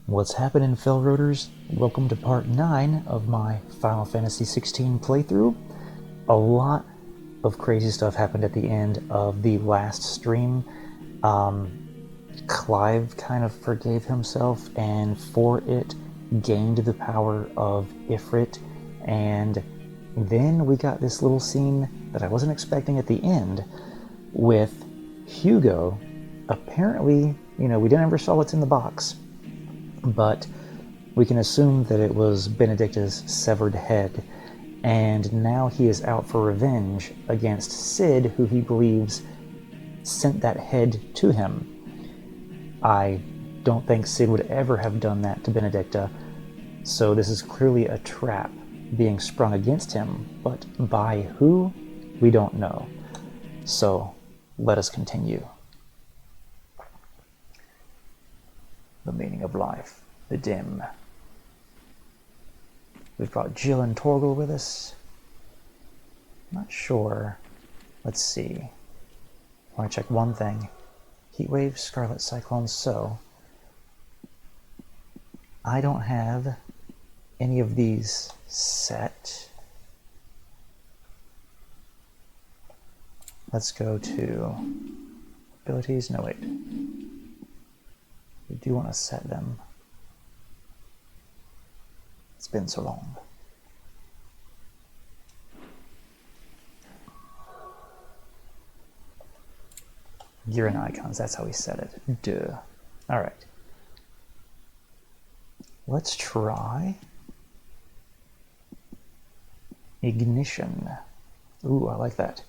What's happening, Failroaders? Welcome to part 9 of my Final Fantasy 16 playthrough. A lot of crazy stuff happened at the end of the last stream. Clive kind of forgave himself and for it gained the power of Ifrit, and then we got this little scene that I wasn't expecting at the end with Hugo. Apparently, we didn't ever saw what's in the box, but we can assume that it was Benedicta's severed head, and now he is out for revenge against Sid, who he believes sent that head to him. I don't think Sid would ever have done that to Benedicta, so this is clearly a trap being sprung against him, but by who, we don't know. So let us continue. The meaning of life, the dim. We've brought Jill and Torgal with us. Not sure. Let's see. I want to check one thing. Heatwave, Scarlet Cyclone, so I don't have any of these set. Let's go to abilities. No, wait. We do want to set them. It's been so long. Gear and icons, that's how we set it. Duh. Alright. Let's try Ignition. Ooh, I like that.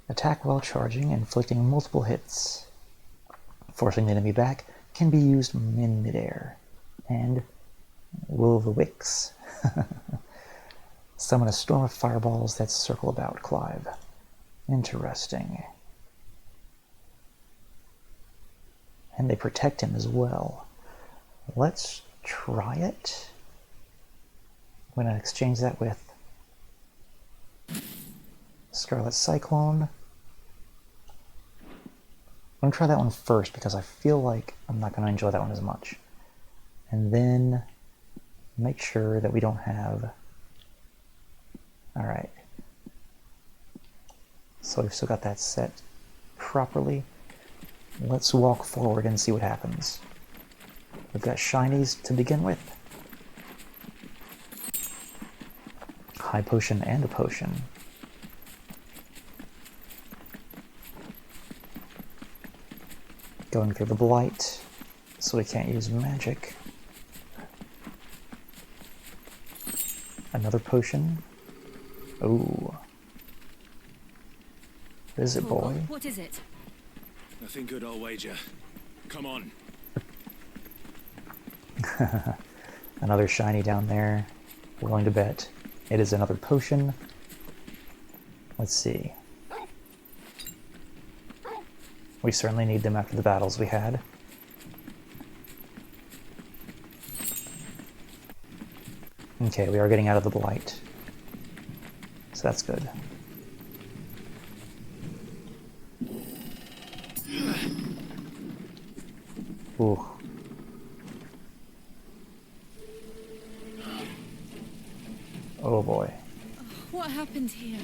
Attack while charging, inflicting multiple hits. Forcing the enemy back can be used in midair. And Will-o-the-Wisps. Summon a storm of fireballs that circle about Clive. Interesting. And they protect him as well. Let's try it. I'm going to exchange that with Scarlet Cyclone. I'm going to try that one first because I feel like I'm not going to enjoy that one as much. And then make sure that we don't have... Alright. So we've still got that set properly. Let's walk forward and see what happens. We've got shinies to begin with. High potion and a potion. Going through the blight, so we can't use magic. Another potion. Ooh. What is it, boy? What is it? Nothing good, I'll wager. Come on. Another shiny down there. Willing to bet. It is another potion. Let's see. We certainly need them after the battles we had. Okay, we are getting out of the blight. So that's good. Ooh. Oh boy. What happened here?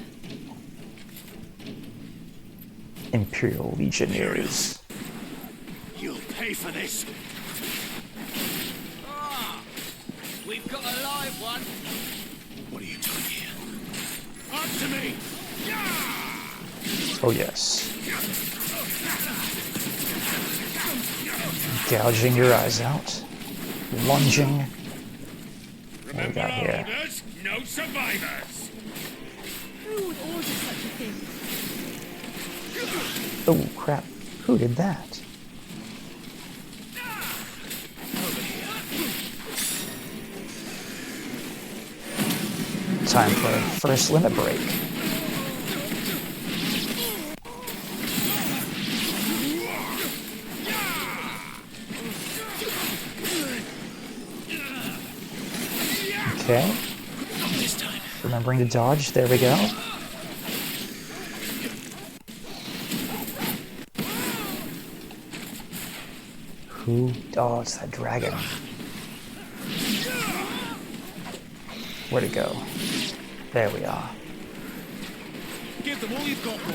Imperial Legionnaires. You'll pay for this. We've got a live one. What are you doing here? Up to me! Oh yes. Gouging your eyes out. Lunging. What do we got here? Orders, no survivors! Who would order such a thing? Oh crap. Who did that? Time for a first limit break. Okay. Remembering to dodge. There we go. Who? Oh, it's that dragon. Where'd it go? There we are. Give them all you've got, boy.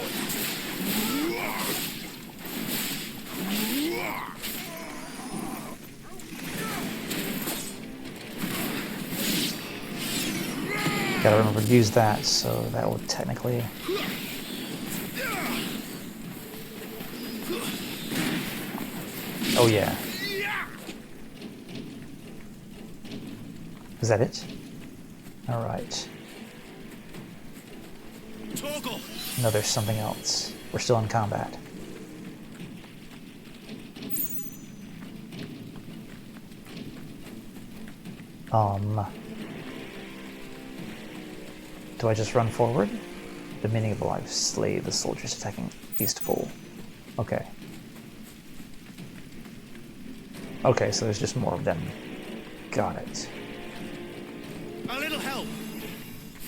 Gotta remember to use that, so that will technically... Oh yeah. Is that it? Alright. Toggle. No, there's something else. We're still in combat. Do I just run forward? The meaning of life, slay the soldiers attacking Eastpool. Okay. Okay, so there's just more of them. Got it. A little help.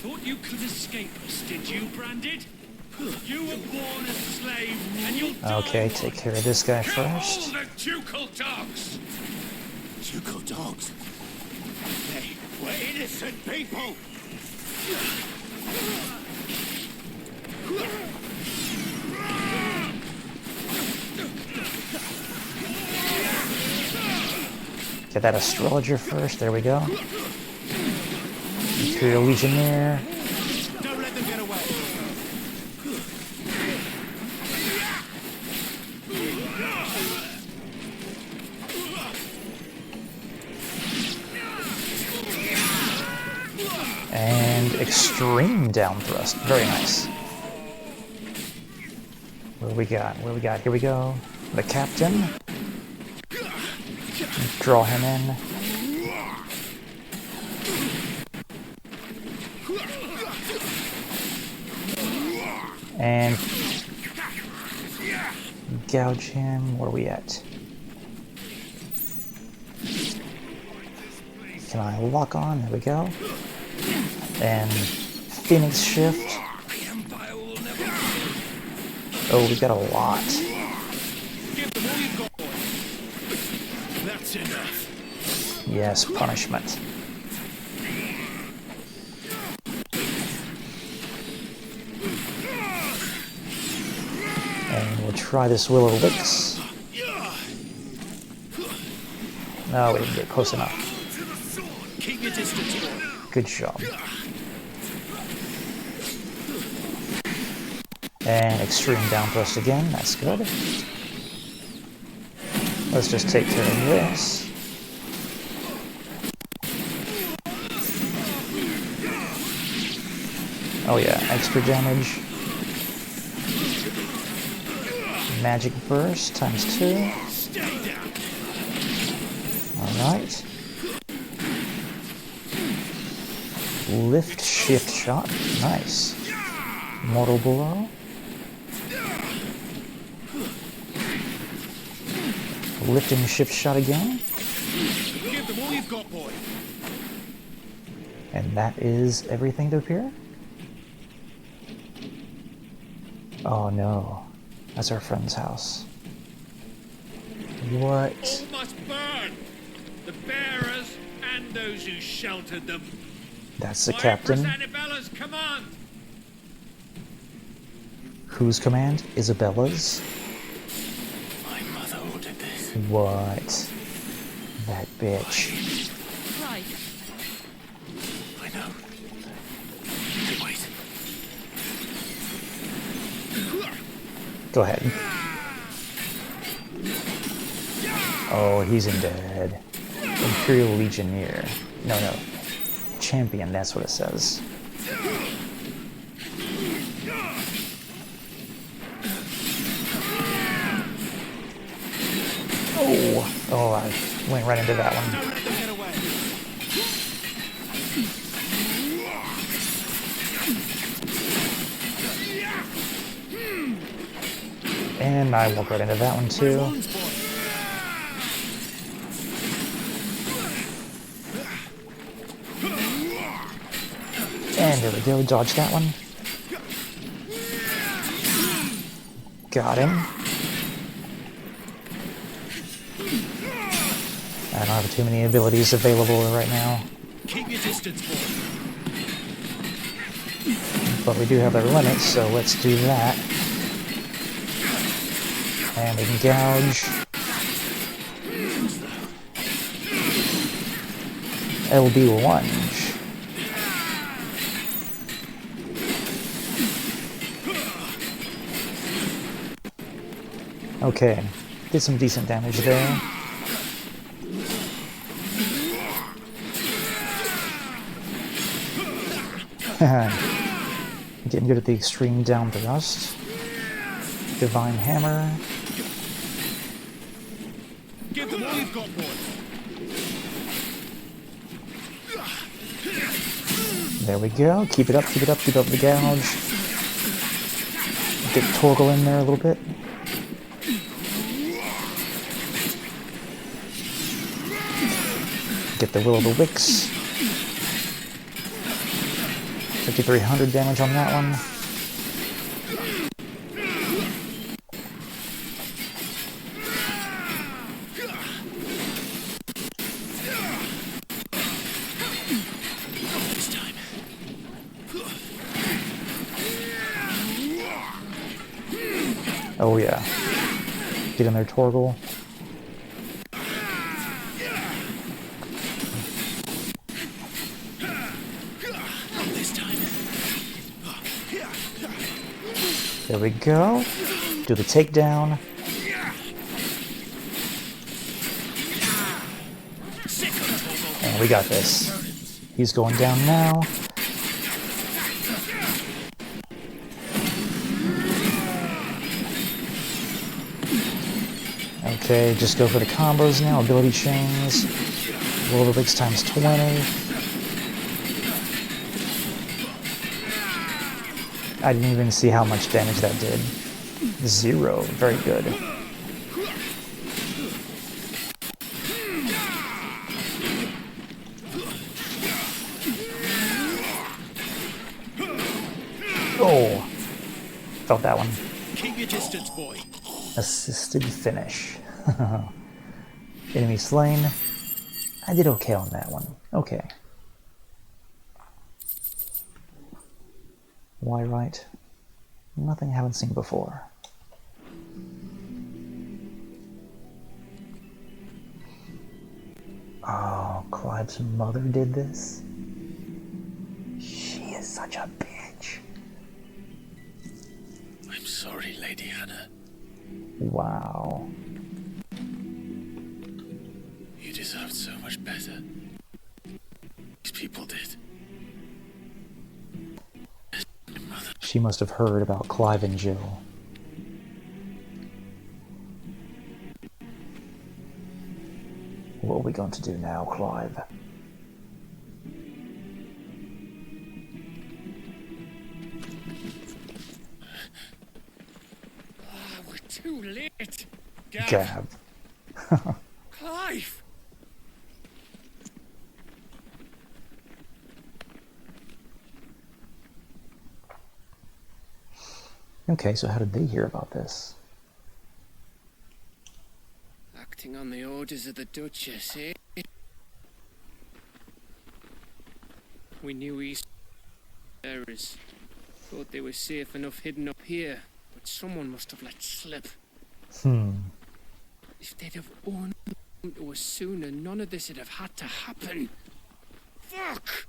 Thought you could escape us, did you, Branded? You were born a slave, and you'll die Okay, one. take care of this guy Kill all first. the ducal dogs! Ducal dogs. They were innocent people. Get that astrologer first, there we go. Imperial Legionnaire. Don't let them get away. And extreme down thrust. Very nice. What do we got? What do we got? Here we go. The captain. Draw him in. And gouge him. Where are we at? Can I lock on? There we go. And Phoenix Shift. Oh, we got a lot. Give them all you've got, boy. That's enough. Yes, punishment. And we'll try this Will-O-Wisp. No, we didn't get close enough. Keep your distance, boy. Good job. And extreme down thrust again, that's good. Let's just take care of this. Oh yeah, extra damage. Magic burst times 2. Alright. Lift shift shot. Nice. Mortal blow. Lifting shift shot again. Give them all you've got, boy. And that is everything to appear? Oh no. That's our friend's house. What? All must burn! The bearers and those who sheltered them. That's the By captain. Empress Annabella's command! Whose command? Isabella's? My mother ordered this. What? That bitch. Clive, I know. Hey, wait. Go ahead. Oh, he's in dead. Imperial Legionnaire. No, no. Champion, that's what it says. Oh! Oh, I went right into that one. Don't let them get away. And I walked right into that one too. Ones, boy. And there we go, dodge that one. Got him. I don't have too many abilities available right now. Keep your distance, boy. But we do have our limits, so let's do that. And we can gouge. LB lunge. Okay, did some decent damage there. Getting good at the extreme down thrust. Divine hammer. Give them all you've got, boy. There we go. Keep it up, keep it up, keep up the gouge. Get Torgal in there a little bit. Get the Will-o'-the-Wisps. 5,300 damage on that one. Oh yeah. Get in there, Torgal. There we go. Do the takedown. And we got this. He's going down now. Okay, just go for the combos now. Ability chains. Will-o'-the-Wisps times 20. I didn't even see how much damage that did. 0. Very good. Oh! Felt that one. Keep your distance, boy. Assisted finish. Enemy slain. I did okay on that one. Okay. Why right? Nothing I haven't seen before. Oh, Clive's mother did this? She is such a bitch. I'm sorry, Lady Hannah. Wow. You deserved so much better. These people did. She must have heard about Clive and Jill. What are we going to do now, Clive? We're too late. Gab. Clive! Okay, so how did they hear about this? Acting on the orders of the Duchess, eh? We knew East errors. Thought they were safe enough hidden up here, but someone must have let slip. If they'd have owned to us sooner, none of this would have had to happen. Fuck!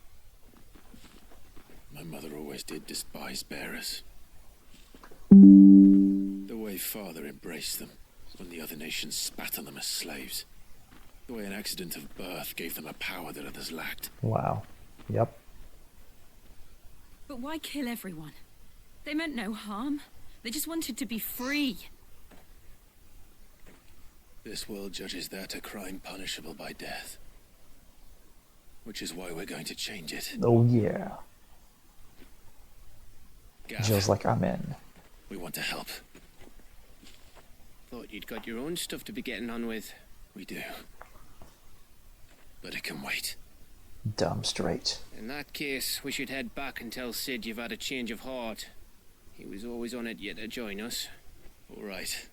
My mother always did despise bearers. The way Father embraced them when the other nations spat on them as slaves. The way an accident of birth gave them a power that others lacked. Wow. Yep. But why kill everyone? They meant no harm. They just wanted to be free. This world judges that a crime punishable by death. Which is why we're going to change it. Oh yeah. Gav, Jill's like, I'm in. we want to help. Thought you'd got your own stuff to be getting on with. We do. But it can wait. Dumb straight. In that case, we should head back and tell Sid you've had a change of heart. He was always on it yet to join us. All right.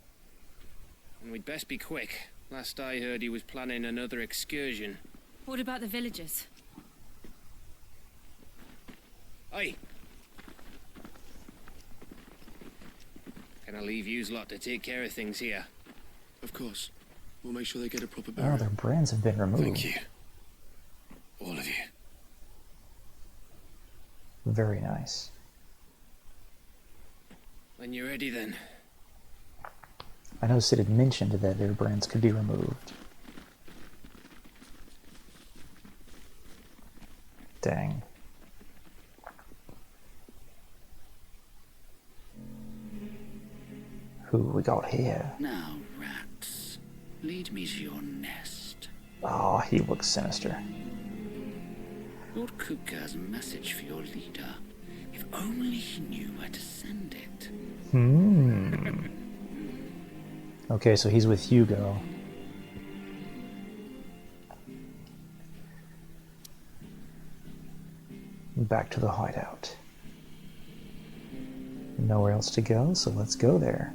And we'd best be quick. Last I heard, he was planning another excursion. What about the villagers? Aye. Can I leave yous lot to take care of things here? Of course. We'll make sure they get a proper Oh, burial. their brands have been removed. Thank you. All of you. Very nice. When you're ready then. I know Sid had mentioned that their brands could be removed. Dang. Who we got here? Now, rats, lead me to your nest. Oh, he looks sinister. Lord Kupka's message for your leader. If only he knew where to send it. Okay, so he's with Hugo. Back to the hideout. Nowhere else to go, so let's go there.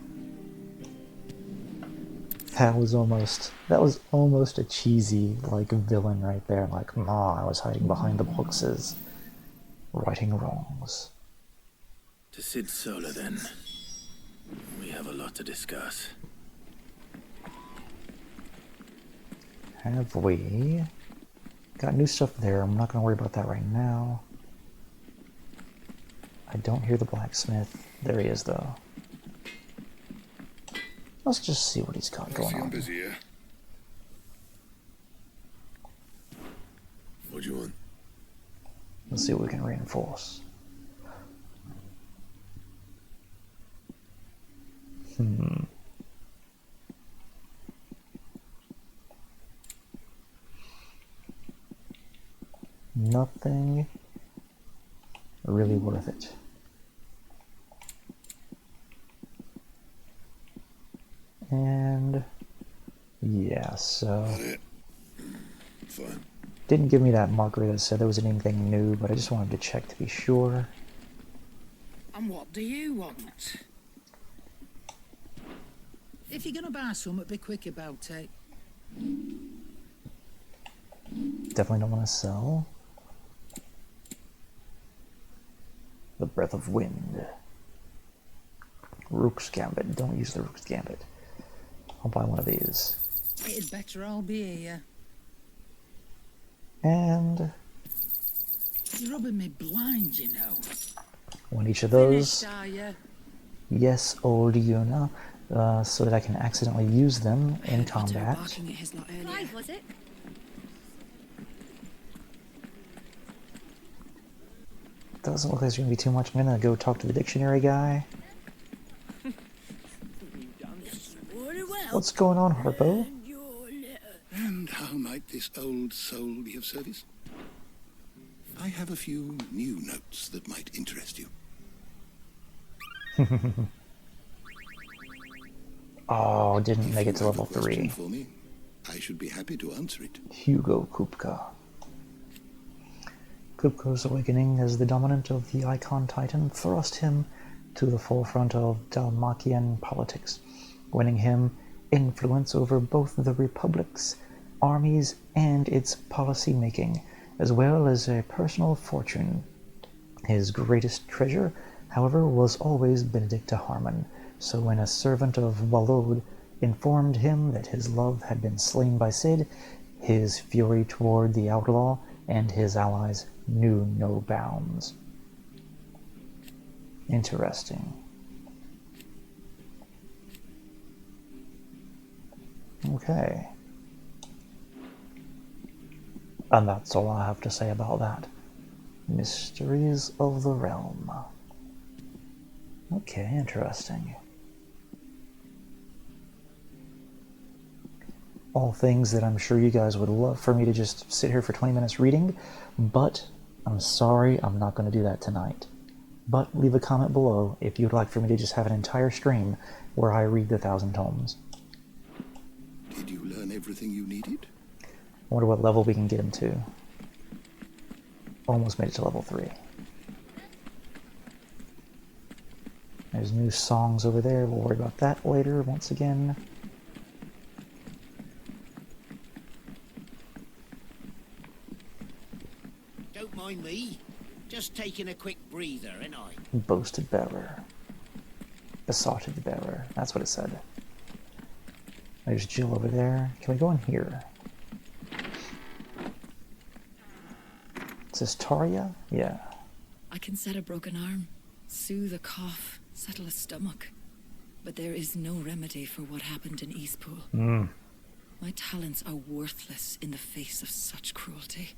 That was almost a cheesy, like, villain right there. Like, I was hiding behind the boxes, righting wrongs. To Sid Solar, then. We have a lot to discuss. Have we? Got new stuff there. I'm not going to worry about that right now. I don't hear the blacksmith. There he is, though. Let's just see what he's got going on. Busy, yeah? What do you want? Let's see what we can reinforce. Nothing really worth it. And yeah, so Fine. didn't give me that marker that said there was anything new, but I just wanted to check to be sure. And what do you want? If you're gonna buy something, be quick about it. Definitely don't want to sell. The Breath of Wind. Rook's Gambit. Don't use the Rook's Gambit. I'll buy one of these. It'd better all be here. And You're rubbing me blind, you know. one each of those. Finished, are you? Yes, old Yuna. So that I can accidentally use them in combat. Barking at his lot earlier. Clive, was it? Doesn't look like there's going to be too much. I'm going to go talk to the dictionary guy. What's going on, Harpo? And how might this old soul be of service? I have a few new notes that might interest you. Oh, didn't make it to If you have level a question 3. for me, I should be happy to answer it. Hugo Kupka. Kupka's awakening as the dominant of the Icon Titan thrust him to the forefront of Dalmakian politics, winning him influence over both the Republic's armies and its policy making, as well as a personal fortune. His greatest treasure, however, was always Benedicta Harmon, so when a servant of Walod informed him that his love had been slain by Cid, his fury toward the outlaw and his allies knew no bounds. Interesting. Okay. And that's all I have to say about that. Mysteries of the Realm. Okay, interesting. All things that I'm sure you guys would love for me to just sit here for 20 minutes reading, but I'm sorry, I'm not going to do that tonight. But leave a comment below if you'd like for me to just have an entire stream where I read the 1,000 tomes. Did you learn everything you needed? I wonder what level we can get him to. Almost made it to level 3. There's new songs over there. We'll worry about that later once again. Don't mind me. Just taking a quick breather, ain't I? Boasted Bearer. besotted the bearer. That's what it said. There's Jill over there. Can we go in here? Is this Taria? Yeah. I can set a broken arm, soothe a cough, settle a stomach. But there is no remedy for what happened in Eastpool. My talents are worthless in the face of such cruelty.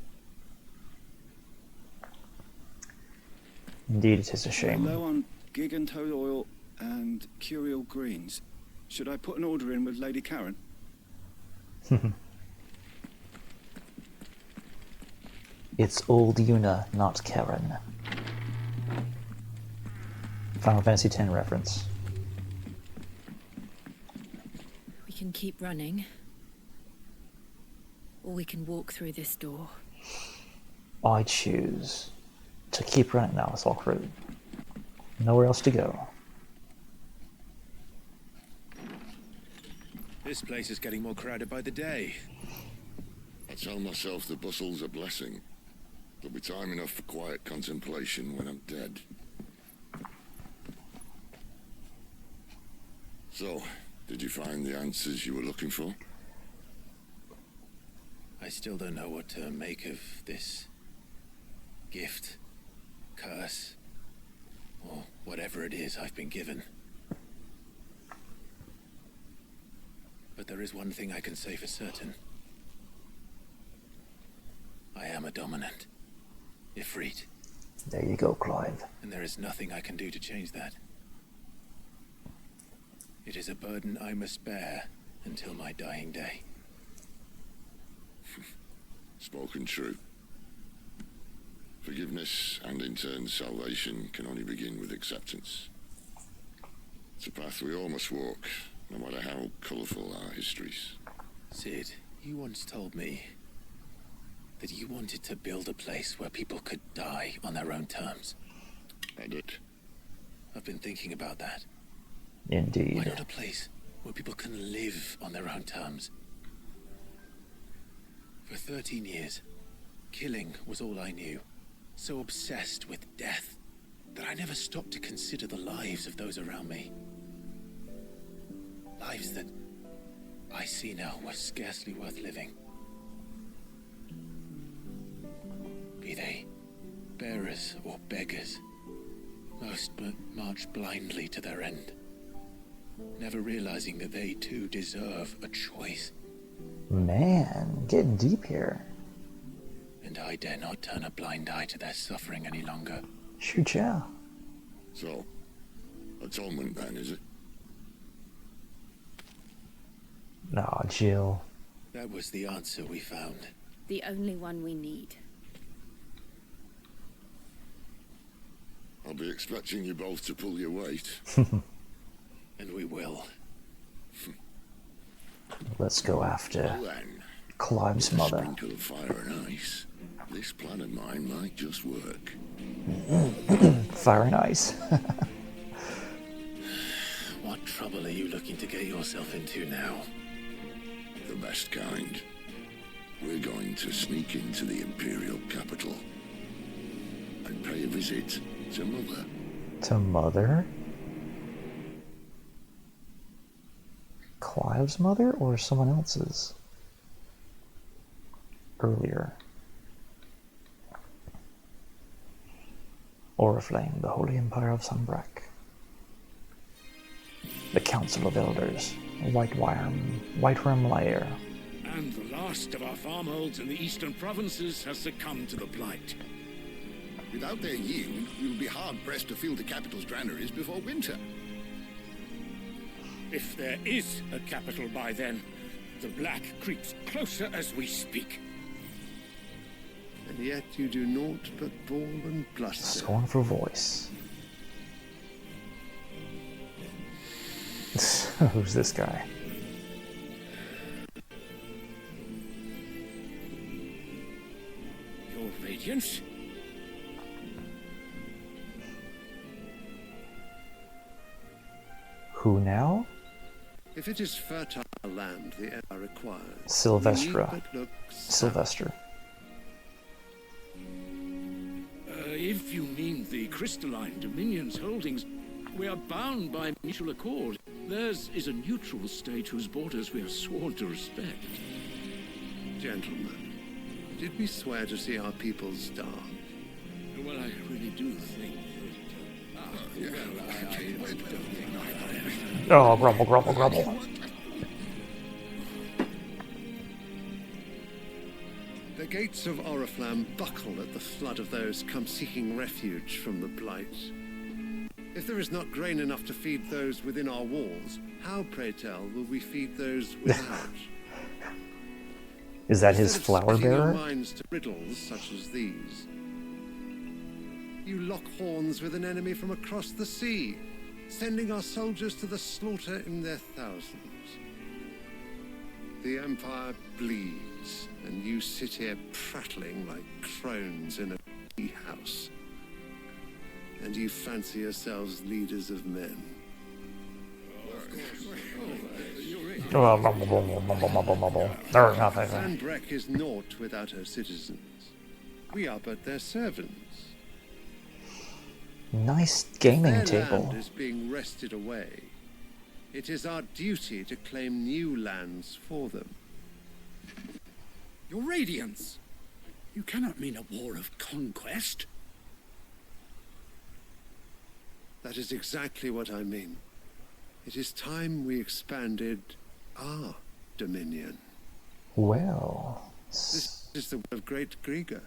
Indeed, it is a shame. Low on gig and toad oil and curial greens. Should I put an order in with Lady Karen? It's old Una, not Karen. Final Fantasy X reference. We can keep running. Or we can walk through this door. I choose to keep running now. Let's walk through. Nowhere else to go. This place is getting more crowded by the day. I tell myself the bustle's a blessing. There'll be time enough for quiet contemplation when I'm dead. So, did you find the answers you were looking for? I still don't know what to make of this gift, curse, or whatever it is I've been given. But there is one thing I can say for certain. I am a dominant. Ifrit. There you go, Clive. And there is nothing I can do to change that. It is a burden I must bear until my dying day. Spoken true. Forgiveness and in turn salvation can only begin with acceptance. It's a path we all must walk, no matter how colourful our histories. Sid, you once told me that you wanted to build a place where people could die on their own terms. I did. I've been thinking about that. Indeed. Why not a place where people can live on their own terms? For 13 years, killing was all I knew. So obsessed with death that I never stopped to consider the lives of those around me. Lives that I see now were scarcely worth living. Be they bearers or beggars, most march blindly to their end, never realizing that they too deserve a choice. Man, getting deep here. And I dare not turn a blind eye to their suffering any longer. Shoot, yeah. So, atonement then, is it? Aw, Jill. That was the answer we found. The only one we need. I'll be expecting you both to pull your weight. And we will. Let's go after Well then, Clive's with a mother. sprinkle of fire and ice, this plan of mine might just work. Fire and ice. What trouble are you looking to get yourself into now? The best kind. We're going to sneak into the Imperial capital and pay a visit to Mother. To Mother? Clive's mother or someone else's? Earlier. Oriflame, the Holy Empire of Sunbreck. The Council of Elders. White Worm Lair. And the last of our farmholds in the eastern provinces has succumbed to the blight. Without their yield, you'll be hard-pressed to fill the capital's granaries before winter. If there is a capital by then, the black creeps closer as we speak. And yet you do naught but bawl and bluster. Scornful voice. Who's this guy? Your Radiance? Who now? If it is fertile land the air requires, Sylvestra. we need but look Sylvester. If you mean the crystalline Dominion's holdings, We are bound by mutual accord. Theirs is a neutral state whose borders we are sworn to respect. Gentlemen, did we swear to see our people starve? Well, I really do think that... Oh, grumble, grumble, grumble. The gates of Oriflamme buckle at the flood of those come seeking refuge from the Blight. If there is not grain enough to feed those within our walls, how, pray tell, will we feed those without? Is that his flower bearer? Your minds to riddles such as these. You lock horns with an enemy from across the sea, sending our soldiers to the slaughter in their thousands. The Empire bleeds, and you sit here prattling like crones in a tea house. And you fancy yourselves leaders of men. Sanbreque is naught without her citizens. We are but their servants. Nice gaming Their table. land is being wrested away. It is our duty to claim new lands for them. Your Radiance! You cannot mean a war of conquest. That is exactly what I mean. It is time we expanded our dominion. Well... This is the word of great Grieger.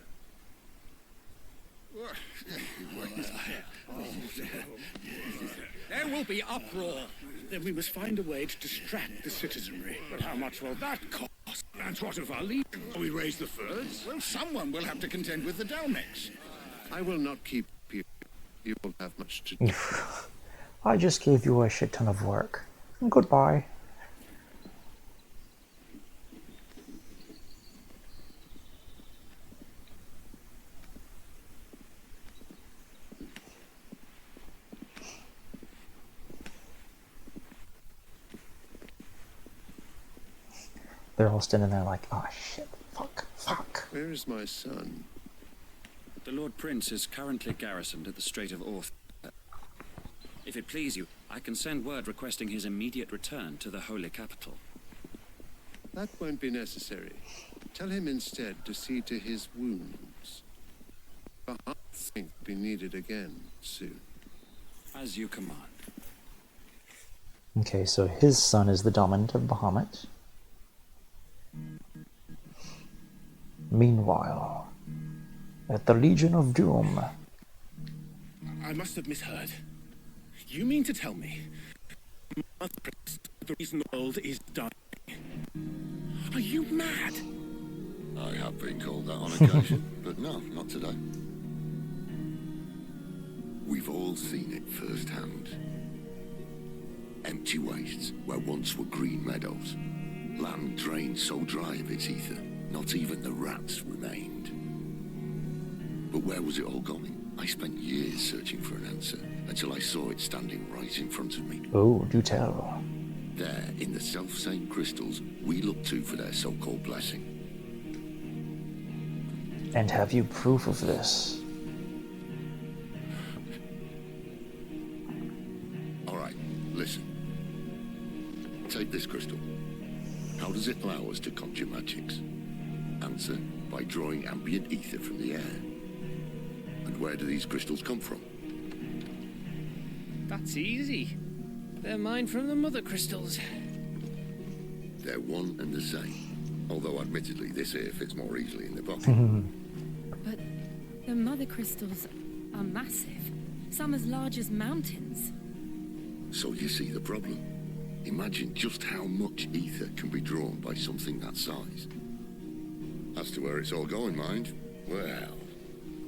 There will be uproar. Then we must find a way to distract the citizenry. But how much will that cost? And what of our legion? We raise the furs? Well, someone will have to contend with the Dalmex. I will not keep you. You will have much to do. I just gave you a shit ton of work. Goodbye. They're all standing there like, oh shit, fuck. Where is my son? The Lord Prince is currently garrisoned at the Strait of Orth. If it please you, I can send word requesting his immediate return to the Holy Capital. That won't be necessary. Tell him instead to see to his wounds. I think will be needed again soon. As you command. Okay, so his son is the dominant of Bahamut. Meanwhile, at the Legion of Doom... I must have misheard. You mean to tell me Mother Prince, the reason the world is dying? Are you mad? I have been called that on occasion, but no, not today. We've all seen it firsthand. Empty wastes where once were green meadows. Land drained so dry of its ether, not even the rats remained. But where was it all going? I spent years searching for an answer, until I saw it standing right in front of me. Oh, do tell. There, in the self-same crystals we look to for their so-called blessing. And have you proof of this? Alright, listen. Take this crystal. How does it allow us to conjure magics? Answer, by drawing ambient ether from the air. And where do these crystals come from? That's easy. They're mined from the mother crystals. They're one and the same. Although admittedly this here fits more easily in the pocket. But the mother crystals are massive. Some as large as mountains. So you see the problem. Imagine just how much ether can be drawn by something that size. As to where it's all going, mind, well,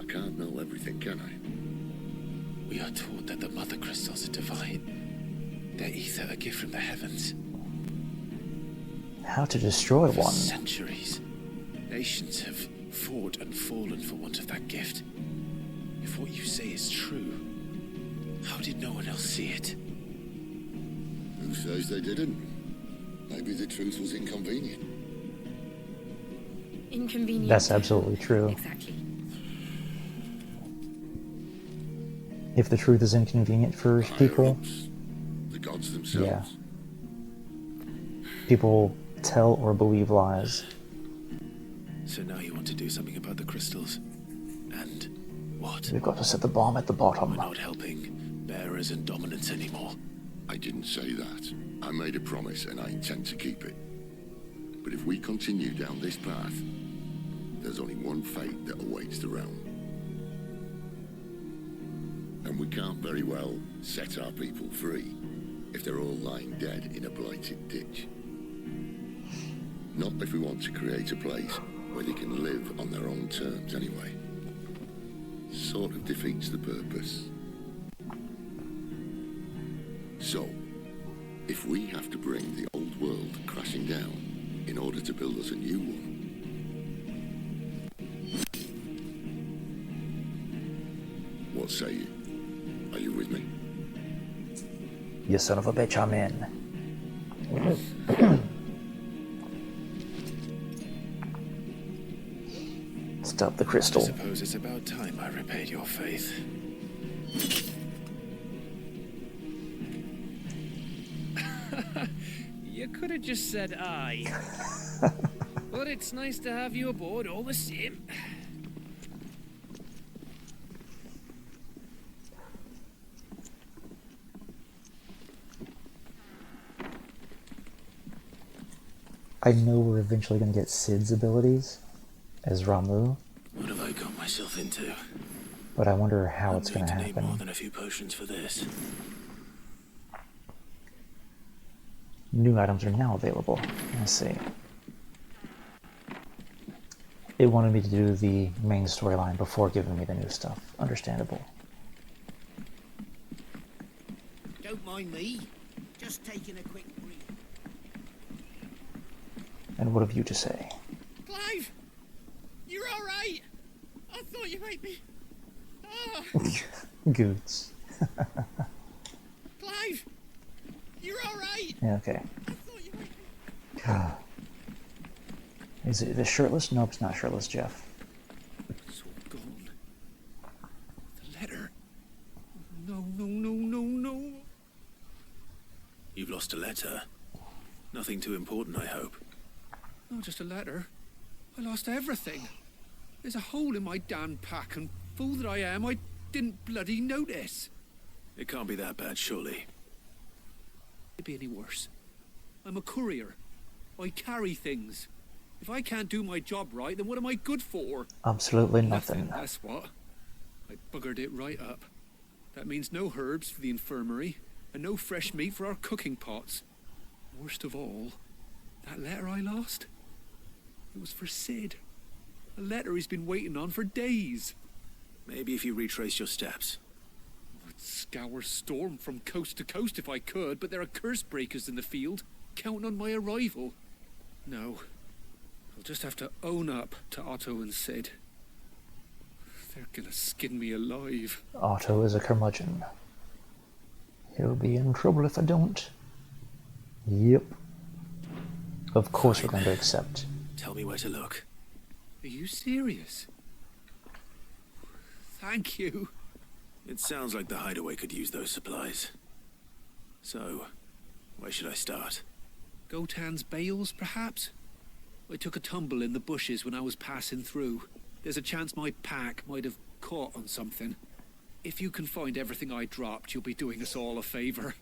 I can't know everything, can I? We are taught that the mother crystals are divine. Their ether a gift from the heavens. How to destroy For one? centuries, nations have fought and fallen for want of that gift. If what you say is true, how did no one else see it? Who says they didn't? Maybe the truth was inconvenient. Inconvenient. That's absolutely true. Exactly. If the truth is inconvenient for people, The gods themselves. yeah. People tell or believe lies. So now you want to do something about the crystals? And what? We've got to set the bomb at the bottom. We're not helping bearers and dominants anymore. I didn't say that. I made a promise and I intend to keep it. But if we continue down this path, there's only one fate that awaits the realm. And we can't very well set our people free if they're all lying dead in a blighted ditch. Not if we want to create a place where they can live on their own terms anyway. Sort of defeats the purpose. So, if we have to bring the old world crashing down in order to build us a new one, what say you? Are you with me? You son of a bitch, I'm in. Stop the crystal. I suppose it's about time I repaid your faith. You could have just said aye. But it's nice to have you aboard all the same. I know we're eventually going to get Sid's abilities as Ramu, What have I got myself into? but I wonder how it's going to Need more happen. than a few potions for this. New items are now available. Let's see. It wanted me to do the main storyline before giving me the new stuff. Understandable. Don't mind me. Just taking a quick breathe. And what have you to say? Clive! You're alright! I thought you might be... Ah! Goots. Clive! You're alright! Yeah, okay. I thought you might be... God. Is it the shirtless? Nope, it's not shirtless, Jeff. It's all gone. The letter. No, no, no, no, no. You've lost a letter. Nothing too important, I hope. Not just a letter. I lost everything. There's a hole in my damn pack, and fool that I am, I didn't bloody notice. It can't be that bad, surely. It'd be any worse. I'm a courier. I carry things. If I can't do my job right, then what am I good for? Absolutely nothing. That's what. I buggered it right up. That means no herbs for the infirmary, and no fresh meat for our cooking pots. Worst of all, that letter I lost, it was for Sid. A letter he's been waiting on for days. Maybe if you retrace your steps. I'd scour Storm from coast to coast if I could, but there are curse breakers in the field, counting on my arrival. No, I'll just have to own up to Otto and Sid. They're gonna skin me alive. Otto is a curmudgeon. He'll be in trouble if I don't. Yep. Of course we're going to accept. Tell me where to look. Are you serious? Thank you. It sounds like the hideaway could use those supplies. So, where should I start? Gotan's bales, perhaps? I took a tumble in the bushes when I was passing through. There's a chance my pack might have caught on something. If you can find everything I dropped, you'll be doing us all a favor.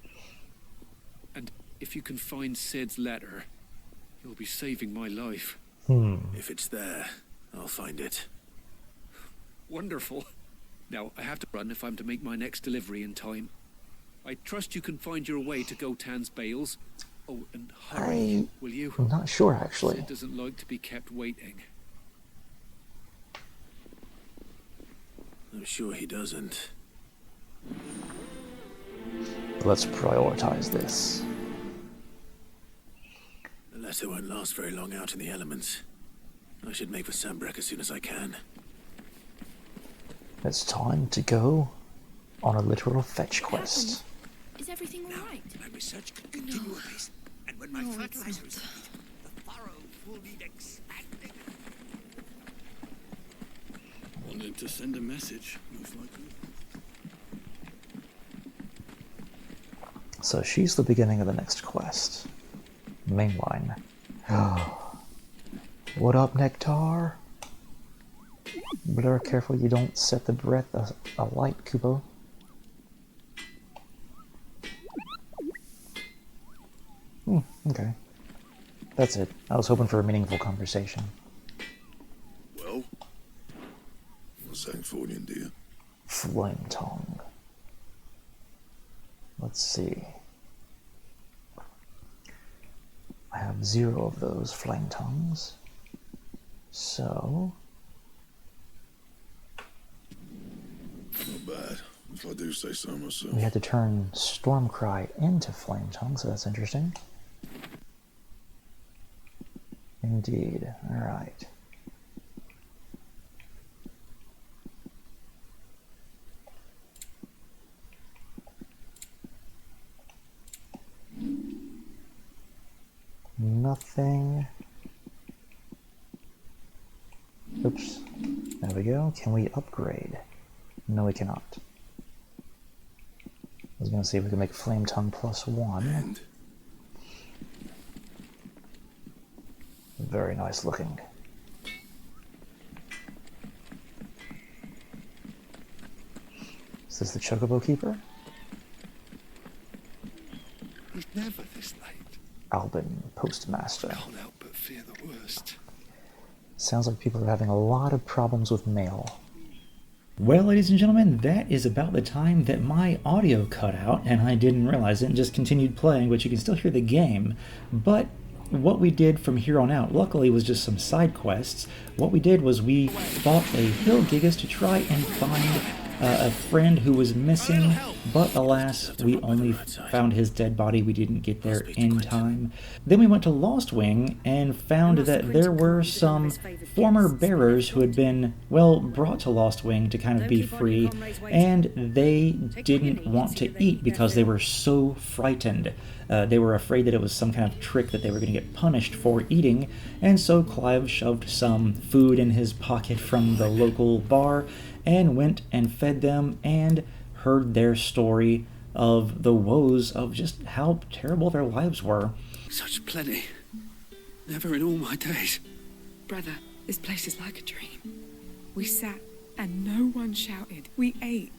And if you can find Sid's letter, you'll be saving my life. If it's there, I'll find it. Wonderful. Now, I have to run if I'm to make my next delivery in time. I trust you can find your way to Gotan's bales. Oh, and hurry, will you? I'm not sure, actually. Sid doesn't like to be kept waiting. I'm sure he doesn't. Let's prioritize this. The letter won't last very long out in the elements. I should make for Sambrek as soon as I can. It's time to go on a literal fetch quest. Is everything all right? My research can continue apace, and when my fertilizer is complete, the furrow will need expanding. Wanted to send a message, most likely. So she's the beginning of the next quest. Mainline. What up, Nectar? Better careful you don't set the breath alight, Kubo. Okay. That's it. I was hoping for a meaningful conversation. Well, what's that for you, dear? Flame tongue. Let's see. I have 0 of those flame tongues. So... Not bad, if I do say so myself. we had to turn Stormcry into flame tongue, so that's interesting. Indeed. Alright. Nothing. Oops. There we go. Can we upgrade? No, we cannot. I was going to see if we can make Flame Tongue +1. And very nice looking. Is this the Chocobo Keeper? He's never this late. Albin, Postmaster. Can't help but fear the worst. Sounds like people are having a lot of problems with mail. Well, ladies and gentlemen, that is about the time that my audio cut out, and I didn't realize it and just continued playing, but you can still hear the game. But what we did from here on out, luckily, was just some side quests. What we did was we fought a hill gigas to try and find a friend who was missing, but alas, we only found his dead body. We didn't get there in time. Then we went to Lost Wing and found that there were some former bearers who had been, well, brought to Lost Wing to kind of be free, and they didn't want to eat because they were so frightened. They were afraid that it was some kind of trick that they were going to get punished for eating, and so Clive shoved some food in his pocket from the local bar and went and fed them and heard their story of the woes of just how terrible their lives were. Such plenty. Never in all my days. Brother, this place is like a dream. We sat and no one shouted. We ate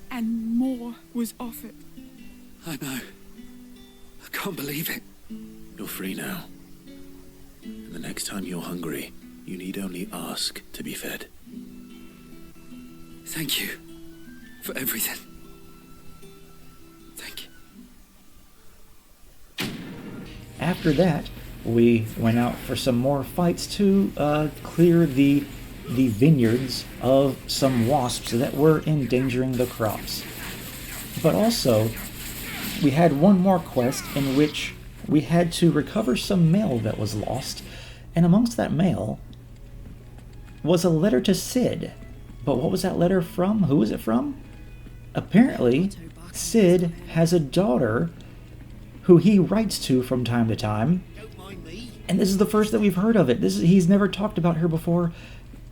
and more was offered. I know. I can't believe it. You're free now. And the next time you're hungry, you need only ask to be fed. Thank you for everything. Thank you. After that, we went out for some more fights to clear the vineyards of some wasps that were endangering the crops. But also, we had one more quest in which we had to recover some mail that was lost, and amongst that mail was a letter to Sid. But what was that letter from? Who was it from? Apparently, Sid has a daughter who he writes to from time to time. And this is the first that we've heard of it. He's never talked about her before.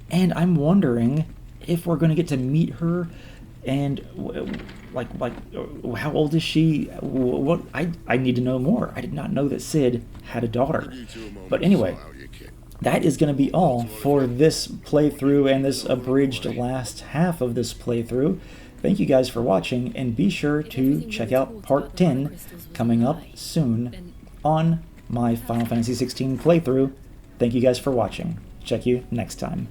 And I'm wondering if we're going to get to meet her and like how old is she? What I need to know more. I did not know that Sid had a daughter. But anyway, that is going to be all for this playthrough and this abridged last half of this playthrough. Thank you guys for watching, and be sure to check out part 10 coming up soon on my Final Fantasy 16 playthrough. Thank you guys for watching. Check you next time.